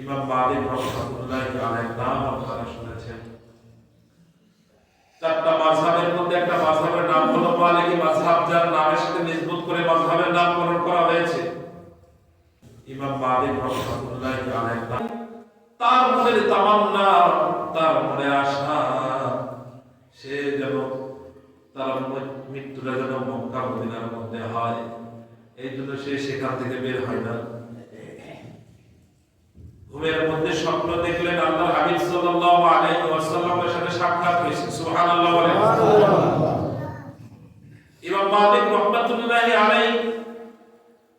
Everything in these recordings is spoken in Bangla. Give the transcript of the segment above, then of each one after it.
ইমাম মালিক রাহমাতুল্লাহি আলাইহির নাম আপনারা শুনেছেন। চারটা মাযহাবের মধ্যে একটা মাযহাবের নাম হলো মালিকি মাযহাব, যার নামের সাথে নিসবত করে মাযহাবের নামকরণ করা হয়েছে। ইমাম মালিক রাহমাতুল্লাহি আলাইহির নাম, তার মনের তামান্না, তার মনের আশা, সে যেন তার মৃত্যুটা যেন মক্কা মদিনার মধ্যে হয়, এই জন্য সে সেখান থেকে বের হয় না। ঘুমের মধ্যে স্বপ্ন দেখলেন আল্লাহর হাবিব সাল্লাল্লাহু আলাইহি ওয়াসাল্লামের সাথে সাক্ষাৎ হয়েছে। সুবহানাল্লাহ বলেন। ইমাম মালিক রাহমাতুল্লাহি আলাইহি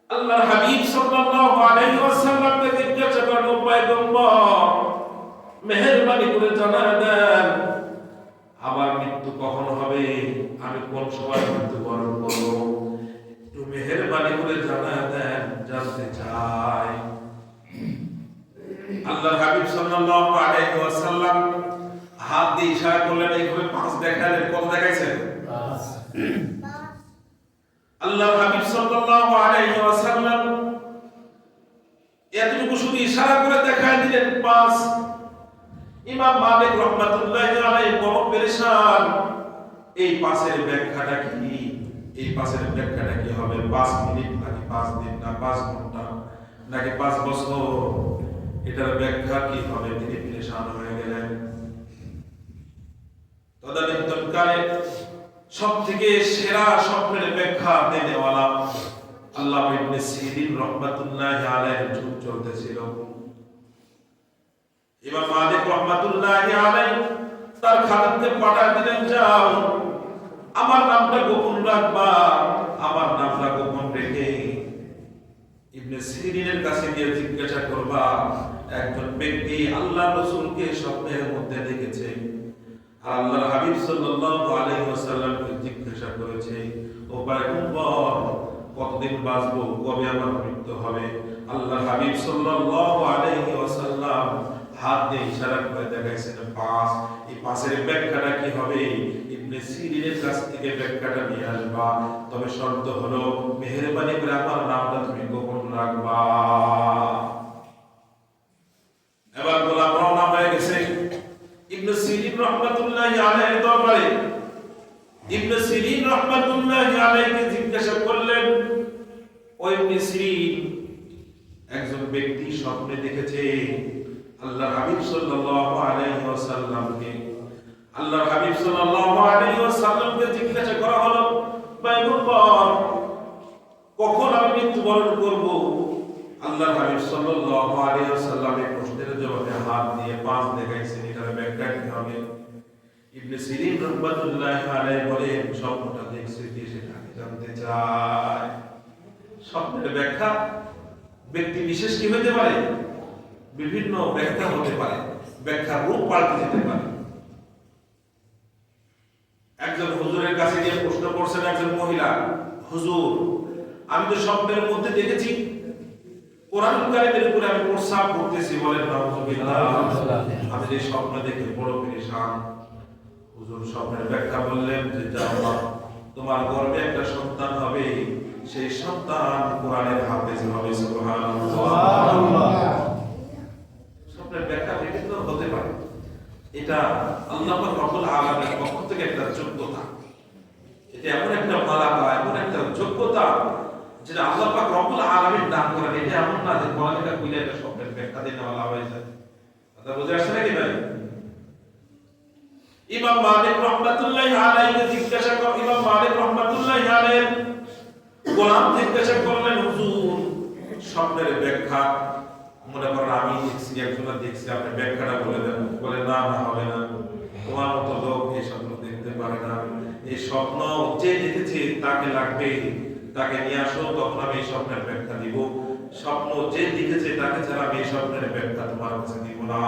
আল্লাহর হাবিব সাল্লাল্লাহু আলাইহি ওয়াসাল্লামকে জিজ্ঞাসা করেন, ও পয়গম্বর, মেহেরবানি করে জানায় দেন আমার মৃত্যু কখন হবে, আমি কোন সময় মৃত্যুবরণ করব, একটু মেহেরবানি করে জানায় দেন, জানতে চাই। আল্লাহর হাবিব সাল্লাল্লাহু আলাইহি ওয়াসাল্লাম হাত দিয়ে ইশারা করলেন, এইভাবে পাঁচ দেখালেন। কত দেখাইছেন? পাঁচ। আল্লাহর হাবিব সাল্লাল্লাহু আলাইহি ওয়াসাল্লাম এতটুকু শুধু ইশারা করে দেখায় দিলেন, পাঁচ। ইমাম মালিক রাহমাতুল্লাহি আলাইহি বড় পেরেশান, এই পাঁচের ব্যাখ্যাটা কি, এই পাঁচের ব্যাখ্যাটা কি হবে? 5 মিনিট নাকি 5 দিন না 5 ঘন্টা নাকি 5 বছর, এটার ব্যাখ্যা কি হবে? তিনি পেরেশান হয়ে গেলেন। তদানীন্তনকালে সবথেকে সেরা স্বপ্নের ব্যাখ্যা দেনেওয়ালা আল্লামা ইবনে সিরিন রাহমাতুল্লাহি আলাইহির যুগ চলতেছিল। ইমাম মালিক রাহমাতুল্লাহি আলাইহি তার খাদেমকে পাঠিয়ে দিলেন, যাও আমার নামটা গোপন রাখবা, আমার নামটা গোপন রেখে ইবনে সিরিনের কাছে গিয়ে জিজ্ঞাসা করবা, একজন ব্যক্তি আল্লাহর রাসূলকে স্বপ্নের মধ্যে দেখেছে, আর আল্লাহর হাবিব সাল্লাল্লাহু আলাইহি ওয়াসাল্লামকে জিজ্ঞাসা করেছে, ও পয়গম্বর কতদিন বাঁচবো, কবে আমার মৃত্যু হবে? আল্লাহর হাবিব সাল্লাল্লাহু আলাইহি ওয়াসাল্লাম হাত দিয়ে ইশারা করে দেখাইছেন, 5। এই 5 এর ব্যাখ্যাটা কি হবে? ইবনে সিরিনের কাছ থেকে ব্যাখ্যাটা নিয়ে আসবা, তবে শর্ত হলো মেহেরবানি করে আমার নামটা তুমি গোপন রাখবা। এবার গোলাম রওনা হয়ে গেছে ইবনে সিরিন রাহমাতুল্লাহি আলাইহির দরবারে। ইবনে সিরিন রাহমাতুল্লাহি আলাইহিকে জিজ্ঞাসা করলেন, ও ইবনে সিরিন, একজন ব্যক্তি স্বপ্নে দেখেছে আল্লাহর হাবিব সাল্লাল্লাহু আলাইহি ওয়াসাল্লামকে। আল্লাহর হাবিব সাল্লাল্লাহু আলাইহি ওয়াসাল্লামকে জিজ্ঞাসা করা হলো, পয়গম্বর কখন আমি মৃত্যুবরণ করব? আল্লাহর হাবিব সাল্লাল্লাহু আলাইহি ওয়াসাল্লাম এই প্রশ্নের জবাবে হাত দিয়ে 5 দেখাইছেন। এটার ব্যাখ্যা কি হবে? ইবনে সিরিন রাহমাতুল্লাহি আলাইহি বলেন, স্বপ্নটা দেখছি কি সেটা আমি জানতে চাই। স্বপ্নের ব্যাখ্যা ব্যক্তি বিশেষ কি হতে পারে? বিভিন্ন ব্যাখ্যা হতে পারে, ব্যাখ্যার রূপ পাল্টে যেতে পারে। একজন হুজুরের কাছে গিয়ে প্রশ্ন করছেন একজন মহিলা, হুজুর আমি তো স্বপ্নের মধ্যে দেখেছি কোরআন কারিমের উপরে আমি প্রস্রাব করতেছি। বলেন নাউযুবিল্লাহ, আমি এই স্বপ্ন দেখে বড় পেরেশান। হুজুর স্বপ্নের ব্যাখ্যা বললেন যে, যাও তোমার গর্ভে একটা সন্তান হবে, সেই সন্তান কোরআনের হাফেজ হবে। সুবহানাল্লাহ। স্বপ্নের ব্যাখ্যা বিভিন্ন হতে পারে, এটা আল্লাহ পাক রব্বুল আলামিনের পক্ষ থেকে একটা যোগ্যতা। এটা এমন একটা মালাকা, এমন একটা যোগ্যতা যেটা আল্লাহ পাক রব্বুল আলামিন দান করেন। এটা এমন না যে কোরআনটা খুলে একটা স্বপ্নের ব্যাখ্যা দিতে বলা হয়ে যায়। কথা বুঝে আসছে নাকি ভাই? ইমাম মালিক রাহমাতুল্লাহি আলাইহি জিজ্ঞাসা করেন, ইমাম মালিক রাহমাতুল্লাহি আলাইহি গোলাম জিজ্ঞাসা করলেন, হুজুর স্বপ্নের ব্যাখ্যা মনে করেন আমি দেখছি, একজনের দেখছি, আপনি ব্যাখ্যাটা বলে দেন। বলে না, না হবে না, তোমার মতো লোক এই স্বপ্ন দেখতে পারে না। এই স্বপ্ন যে দেখেছে তাকে লাগবে, তাকে নিয়ে আসো, তখন আমি এই স্বপ্নের ব্যাখ্যা দিব। স্বপ্ন যে দেখেছে তাকে ছাড়া আমি এই স্বপ্নের ব্যাখ্যা তোমার কাছে দিব না।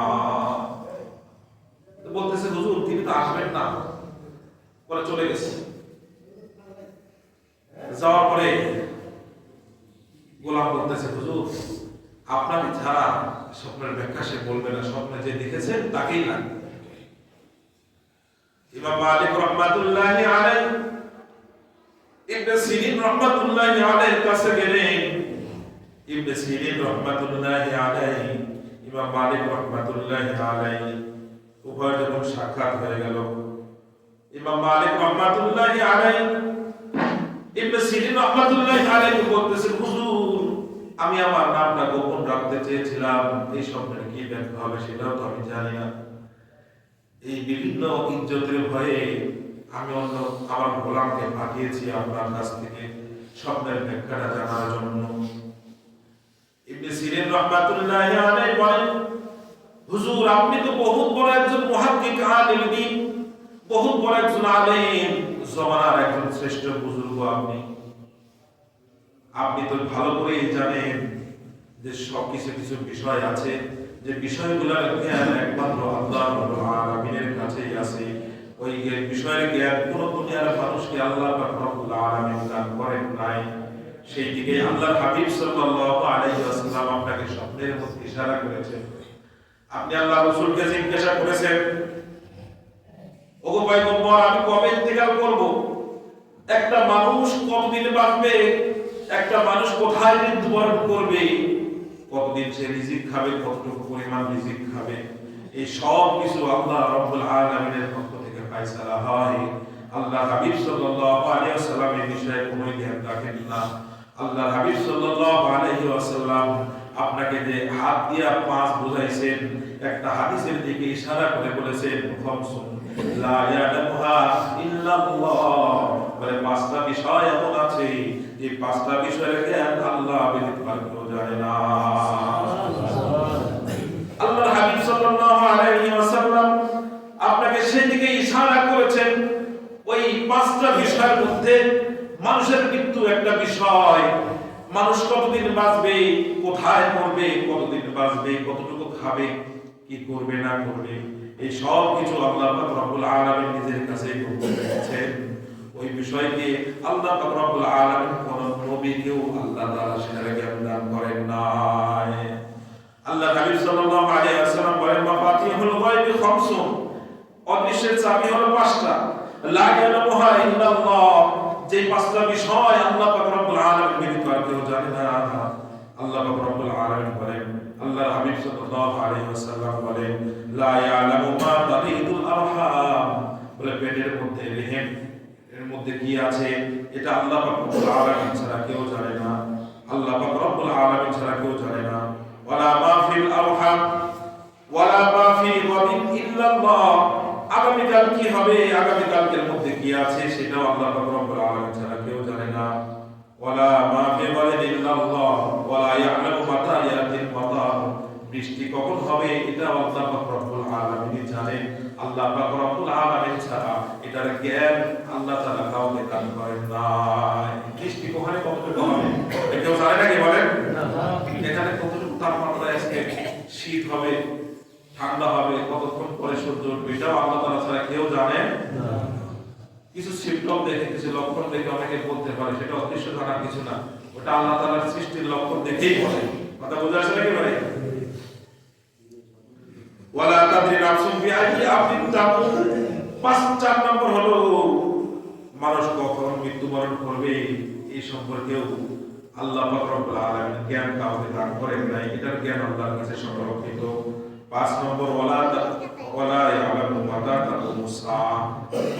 তো বলতেছে, হুজুর তিনি তো আসবেন না, পরে চলে গেছে। যাওয়ার পরে গোলাম বলতেছে, হুজুর আপনাকে ছাড়া স্বপ্নের ব্যাখ্যা সে বলবে না, স্বপ্নে যে দেখেছেন তাকেই লাগবে। ইমাম মালিক রাহমাতুল্লাহি আলাইহি ইবনে সিরিন রাহমাতুল্লাহি আলাইহির কাছে গেলেন। ইবনে সিরিন রাহমাতুল্লাহি আলাইহি ইমাম মালিক রাহমাতুল্লাহি আলাইহি উভয় যখন সাক্ষাৎ হয়ে গেল, ইমাম মালিক রাহমাতুল্লাহি আলাইহি ইবনে সিরিন রাহমাতুল্লাহি আলাইহি বলতেছেন, হুজুর আমি আমার নামটা গোপন রাখতে চেয়েছিলাম, এই সম্পর্কে কি ব্যাখ্যা হবে সেটাও তো আমি জানি না। এই বিভিন্ন ইজ্জতের ভয়ে আমি অন্য আমার গোলামকে পাঠিয়েছি আপনার কাছ থেকে স্বপ্নের ব্যাখ্যাটা জানার জন্য। ইবনে সিরিন রাহমাতুল্লাহি আলাইহি বলেন, হুজুর আপনি তো বহুত বড় একজন মুহাক্কিক আলিম দ্বীন, বহুত বড় একজন আলেম, জমানার একজন শ্রেষ্ঠ বুজুর্গ আপনি তো ভালো করেই জানেন যে সব কিছু বিষয় আছে যে বিষয়গুলোর জ্ঞান একমাত্র আল্লাহ রাব্বুল আলামিনের কাছেই আছে। ওই বিষয়ের জ্ঞান কোন দুনিয়ার মানুষকে আল্লাহ পাক রব্বুল আলামিন দান করেন নাই। সেই দিকে আল্লাহর হাবিব সাল্লাল্লাহু আলাইহি ওয়াসাল্লাম আপনাকে স্বপ্নের মধ্যে ইশারা করেছেন। আপনি আল্লাহ রাসূলকে জিজ্ঞাসা করেছেন, ওগো পয়গম্বর আমি কবে ইন্তেকাল করব? একটা মানুষ কতদিন বাঁচবে? একটা মানুষ কোথায় মৃত্যুবরণ করবে? কতদিন সে রিজিক খাবে? কতটুকু পরিমাণ রিজিক খাবে? এই সব কিছু আল্লাহ রাব্বুল আলামিনের পক্ষ থেকে ফয়সালা হয়। আল্লাহ হাবিব সাল্লাল্লাহু আলাইহি ওয়াসাল্লাম এই বিষয়ে কোনো জ্ঞান রাখেন না। আল্লাহ হাবিব সাল্লাল্লাহু আলাইহি ওয়াসাল্লাম আপনাকে যে হাত দিয়া পাঁচ বুঝাইছেন, একটা হাদিসের দিকে ইশারা করে বলেছেন, খামসুন লা ইয়ালামুহা ইল্লাল্লাহ, বলে পাঁচটা বিষয় এমন আছে যে পাঁচটা বিষয়ের জ্ঞান আল্লাহ ব্যতীত আর কেউ জানে না। আল্লাহর হাবিব সাল্লাল্লাহু আলাইহি ওয়াসাল্লাম আপনাকে সেদিকে ইশারা করেছেন। ওই পাঁচটা বিষয়ের মধ্যে মানুষের মৃত্যু একটা বিষয়, মানুষ কতদিন বাঁচবে, কোথায় মরবে, কতদিন বাঁচবে, কতটুকু খাবে, কি করবে না করবে, এই সব কিছু আল্লাহ পাক রব্বুল আলামিন নিজের কাছে গোপন রেখেছেন। ওই বিষয়কে আল্লাহ পাক রব্বুল আলামিন কোন নবীকেও আল্লাহ তাআলা সেটার জ্ঞান দান করেন নাই। আল্লাহ হাবিব সাল্লাল্লাহু আলাইহি ওয়াসাল্লাম বলেন, মাফাতিহুল গায়বি খামসুন, অদৃশ্যের চাবি হলো পাঁচটা, লা ইয়ালামুহা ইল্লাল্লাহ, যে পাঁচটা বিষয় আল্লাহ পাক রব্বুল আলামিন ব্যতীত আর কেউ জানে না। আল্লাহ পাক রব্বুল আলামিন বলেন, আল্লাহর হাবিব সাল্লাল্লাহু আলাইহি ওয়াসাল্লাম বলেন, লা ইয়ালামু মা তাগীদুল আরহাম, বলে পেটের মধ্যে রেহেম এর মধ্যে কি আছে এটা আল্লাহ পাক রব্বুল আলামিন ছাড়া কেউ জানে না। আল্লাহ পাক রব্বুল আলামিন ছাড়া কেউ জানে না। ওয়ালা মা ফিল আরহাম ওয়ালা মা ফি গাদিন ইল্লাল্লাহ, আগামীকাল কি হবে, আগামীকালকের মধ্যে কি আছে সেটাও আল্লাহ পাক রব্বুল আলামিন ছাড়া কেউ জানে না। ওয়ালা মা ফি গাদিন ইল্লাল্লাহ ওয়ালা ইয়ালামু মাতা ইয়াতিল মাতার, বৃষ্টি কখন হবে এটা আল্লাহ পাক রব্বুল আলামিন জানেন। আল্লাহ পাক রব্বুল আলামিন ছাড়া এটার জ্ঞান আল্লাহ তাআলা কাউকে দান করেন না। বৃষ্টি কখন কতটুকু হবে কেউ জানে নাকি বলেন? এখানে কতটুকু তাপমাত্রা আজকে, শীত হবে, ঠান্ডা হবে, কতক্ষণ পরে সূর্য উঠবে এটাও আল্লাহ তাআলা ছাড়া কেউ জানে না। কিছু সিম্পটম দেখে, কিছু লক্ষণ দেখে অনেকে বলতে পারে, সেটা অদৃশ্য জানার কিছু না, ওটা আল্লাহ তাআলার সৃষ্টির লক্ষণ দেখেই বলে। কথা বোঝা আসছে নাকি ভাই? ওয়ালা তাদরি নাফসুন বিআইয়ি আরদিন তামুত, 4 নম্বর হলো মানুষ কখন মৃত্যুবরণ করবে এই সম্পর্কেও আল্লাহ পাক রব্বুল আলামিন জ্ঞান কাউকে দান করেন নাই, এটার জ্ঞান আল্লাহর কাছে সংরক্ষিত। 5 নম্বর ওয়ালা ইয়ালামু মাতা তাকুমু সাআ,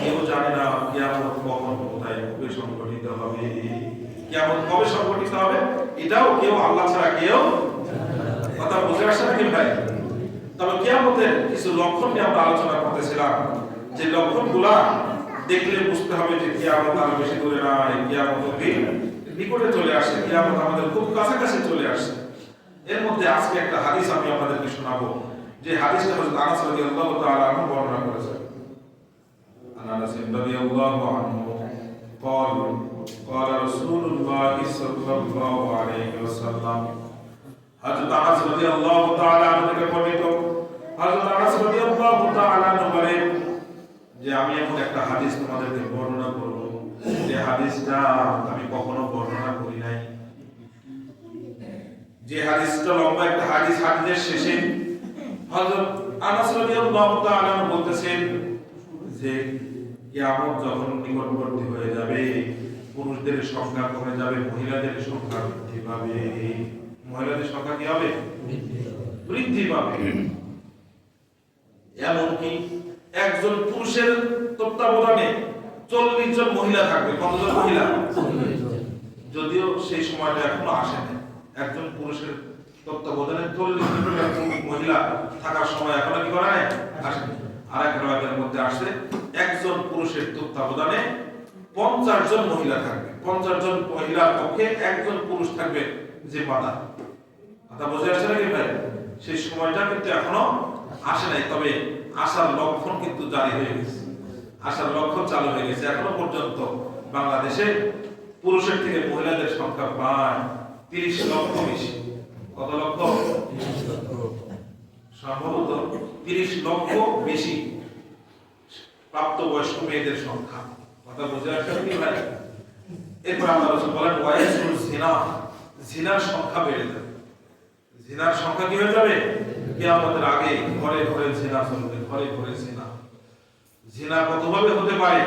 কেউ জানে না কিয়ামত কখন কোথায় কবে সংঘটিত হবে। কিয়ামত কবে সংঘটিত হবে এটাও কেউ আল্লাহ ছাড়া কেউ জানে না। কথা বুঝে আসছে নাকি ভাই? তবে কিয়ামতের কিছু লক্ষণ নিয়ে আমরা আলোচনা করতেছিলাম, যে লক্ষণগুলা দেখলে বুঝতে হবে যে কিয়ামত আর বেশি দূরে নয়, কিয়ামত দিন নিকটে চলে আসে, কিয়ামত আমাদের খুব কাছাকাছি চলে আসে। এর মধ্যে আজকে একটা হাদিস আমি আপনাদেরকে শোনাবো, যে হাদিসটা হযরত আনাস রাদিয়াল্লাহু তাআলা আনহু বর্ণনা করেছেন। আনাস রাদিয়াল্লাহু আনহু قال قال رسول الله صلى الله عليه وسلم, হযরত আনাস রাদিয়াল্লাহু তাআলা আনহু থেকে বর্ণিত, হযরত আনাস রাদিয়াল্লাহু তাআলা আনহু বলেন যে আমি এখন একটা হাদিস তোমাদেরকে বর্ণনা করব, যে হাদিসটা আমি কখনো বর্ণনা করি নাই। যে হাদিসটা লম্বা একটা হাদিস, হাদিসের শেষে হযরত আনাস রাদিয়াল্লাহু তাআলা আনহু বলতেছেন যে কিয়ামত যখন নিকটবর্তী হয়ে যাবে, পুরুষদের সংখ্যা কমে যাবে, মহিলাদের সংখ্যা বৃদ্ধি পাবে। মহিলাদের সংখ্যা কি হবে? বৃদ্ধি পাবে। এমনকি একজন পুরুষের তত্ত্বাবধানে 40 জন মহিলা থাকবে। কতজন মহিলা? যদিও সেই সময়টা এখনো আসেনি। একজন পুরুষের তত্ত্বাবধানে 40 জন মহিলা থাকার সময় এখনো কি করে নাই? আসেনি। আরেক রাতের মধ্যে আসে একজন পুরুষের তত্ত্বাবধানে 50 জন মহিলা থাকবে। 50 জন মহিলার পক্ষে একজন পুরুষ থাকবে জিম্মাদার। কথা বুঝে আসছে নাকি ভাই? সেই সময়টা কিন্তু এখনো আসে নাই, তবে আসার লক্ষণ কিন্তু জারি হয়ে গেছে, আসার লক্ষণ চালু হয়ে গেছে। এখনো পর্যন্ত বাংলাদেশে পুরুষের থেকে মহিলাদের সংখ্যা প্রায় 30 লক্ষ বেশি। কত লক্ষ? সম্ভবত 30 লক্ষ বেশি প্রাপ্তবয়স্ক মেয়েদের সংখ্যা। কথা বুঝে আসছে কি ভাই? এরপর আল্লাহ রাসূল বলেন ওয়াইসুল জিনা, জিনার সংখ্যা বেড়ে যাবে। জিনার সংখ্যা কি হয়ে যাবে? কিয়ামতের আগে ঘরে ঘরে জিনা চলবে, ঘরে ঘরে জিনা। জিনা কতভাবে হতে পারে?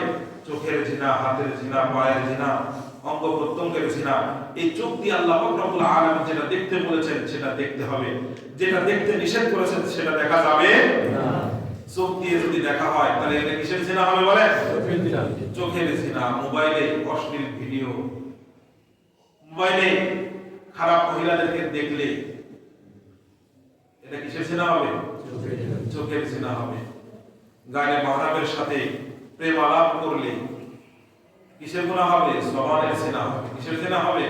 চোখের জিনা, হাতের জিনা, পায়ের জিনা, অঙ্গ প্রত্যঙ্গের জিনা। এই চোখ দিয়ে আল্লাহ পাক রব্বুল আলামিন যেটা দেখতে বলেছেন সেটা দেখতে হবে, যেটা দেখতে নিষেধ করেছেন সেটা দেখা যাবে না। চোখ দিয়ে যদি দেখা হয় তাহলে এটা কিসের জিনা হবে বলেন? চোখের জিনা। মোবাইলে অশ্লীল ভিডিও, মোবাইলে খারাপ মহিলাদেরকে দেখলে এটা কিসের জিনা হবে? চোখের জিনা হবে। গায়ে মাহরামের সাথে প্রেম আলাপ করলে কিসের গুনাহ হবে? জবানের জিনা হবে। কিসের জিনা হবে?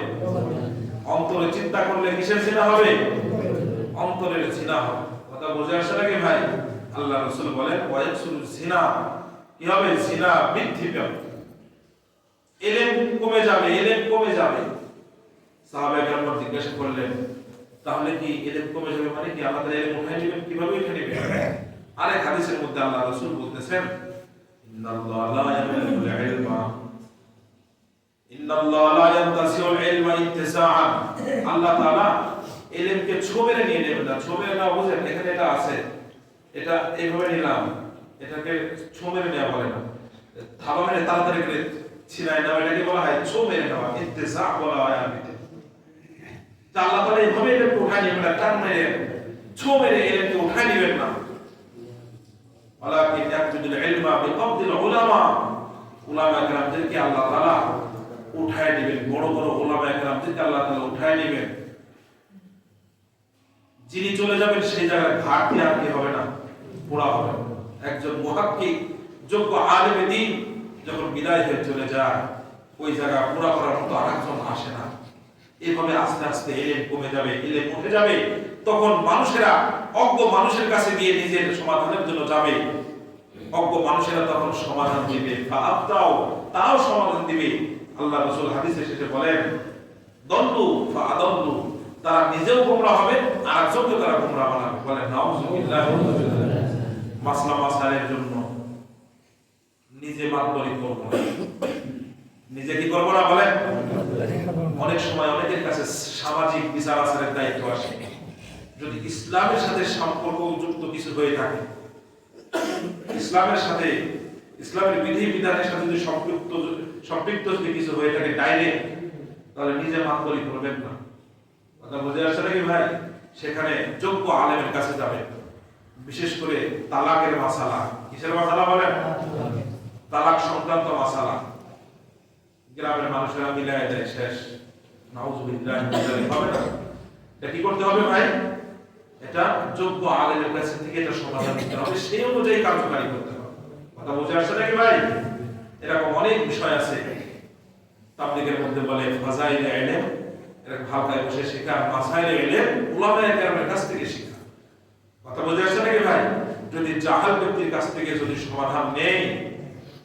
অন্তরে চিন্তা করলে কিসের জিনা হবে? অন্তরের জিনা হবে। কথা বুঝে আসছে নাকি ভাই? আল্লাহ রাসূল বলেন ওয়াইসুল জিনা, কি হবে? জিনা বৃদ্ধি পাবে, ইলম কমে যাবে, ইলম কমে যাবে। সাহাবায়ে কেরাম জিজ্ঞাসা করলেন তাহলে কি ইলম কমে যাবে মানে কি আল্লাহ তাআলা ইলম উঠায় নেবেন? কিভাবে উঠায় নেবেন? আরেক হাদিসের মধ্যে আল্লাহ রাসূল বলতেছেন ইন্নাল্লাহা লা ইয়ামলিকুল ইলমা, ইন্নাল্লাহা লা ইয়ানতাসিউল ইলমা ইনতিসাআন। আল্লাহ তাআলা ইলমকে ছোমেরে নিয়ে নেবেন না। ছোমেরে না বুঝেন? এখানে এটা আছে, এটা এইভাবে নিলাম, এটাকে ছোমেরে নেওয়া বলে না। থাবা মেরে তাড়াতাড়ি করে ছিনায় নেওয়া, এটাকে বলা হয় ছোমেরে নেওয়া, ইনতিসা বলা হয় আরবিতে। আল্লাহ তাআলা এইভাবে এটাকে উঠায় নেবেন না, টান মেরে ছোমেরে এটাকে উঠায় নেবেন না। ওয়ালাকিন ইয়াকবিদুল ইলমা বিকবদিল উলামা, উলামা কেরামদেরকে আল্লাহ তাআলা উঠায় নেবেন। বড় বড় উলামা কেরামদেরকে আল্লাহ তাআলা উঠায় নেবেন। যিনি চলে যাবেন সেই জায়গায় ঘাটতি আর কি হবে না? পুরা হবে। একজন মুহাক্কিক যোগ্য আলেমে দ্বীন যখন বিদায় হয়ে চলে যায় ওই জায়গা পুরা করার মতো আরেকজন আসে না। এইভাবে আস্তে আস্তে ইলম কমে যাবে, ইলম উঠে যাবে। তখন মানুষেরা অজ্ঞ মানুষের কাছে গিয়ে নিজের সমাধানের জন্য যাবে। অজ্ঞ মানুষেরা তখন সমাধান দিবে, তাও সমাধান দিবে। আল্লাহ রাসূল হাদিসে শেষে বলেন দল্লু ফাআদাল্লু, তারা নিজেও গোমরাহ হবে আর একজনকে তারা গোমরাহ বানাবে। বলেন নাউযুবিল্লাহ। মাসলা মাসাইলের জন্য নিজে মাতবরি করব না, নিজে কি করব না বলেন? অনেক সময় অনেকের কাছে সামাজিক বিচার আচারের দায়িত্ব আসে। যদি ইসলামের সাথে সম্পর্কযুক্ত কিছু হয়ে থাকে, ইসলামের সাথে, ইসলামের বিধি বিধানের সাথে যদি সম্পৃক্ত যদি কিছু হয়ে থাকে ডাইরেক্ট, তাহলে নিজে মাতবরি করবেন না। কথা বুঝে আসছে নাকি ভাই? সেখানে যোগ্য আলেমের কাছে যাবেন। বিশেষ করে তালাকের মাসালা, কিসের মাসালা বলেন? তালাক সংক্রান্ত মাসালা। গ্রামের মানুষেরা মিলায় দেয়, শেষ। নাউযুবিল্লাহ, হবে না। এটা কি করতে হবে ভাই? এটা যোগ্য আলেমের কাছে থেকে এটা সমাধান করতে হবে, সেই অনুযায়ী কার্যকারী করতে হবে। কথা বুঝে আসছে নাকি ভাই? এরকম অনেক বিষয় আছে তাবলীগের মধ্যে বলে ফাজাইলে ইলম, এরকম হালকায় বসে শেখা, মাসাইলে ইলম উলামায়ে কেরামের কাছ থেকে শেখা। কথা বুঝে আসছে নাকি ভাই? যদি জাহেল ব্যক্তির কাছ থেকে যদি সমাধান নেই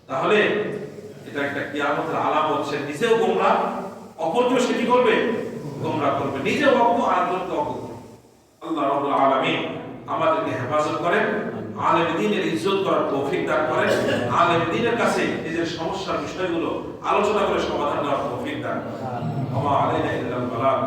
তাহলে এটা একটা কিয়ামতের আলামত। সে নিজেও গোমরাহ, অপরকেও সে কি করবে? গোমরাহ করবে। নিজেও অজ্ঞ আর অপরকে অজ্ঞ করবে। আল্লাহ রাব্বুল আলামিন আমাদেরকে হেফাজত করেন, আলেম দ্বীনের ইজ্জত করার তৌফিক দান করেন, আলেম দ্বীনের কাছে নিজের সমস্যার বিষয়গুলো আলোচনা করে সমাধান দেওয়ার তৌফিক দান করেন। ওয়া আলাইনা ইল্লাল বালাগ।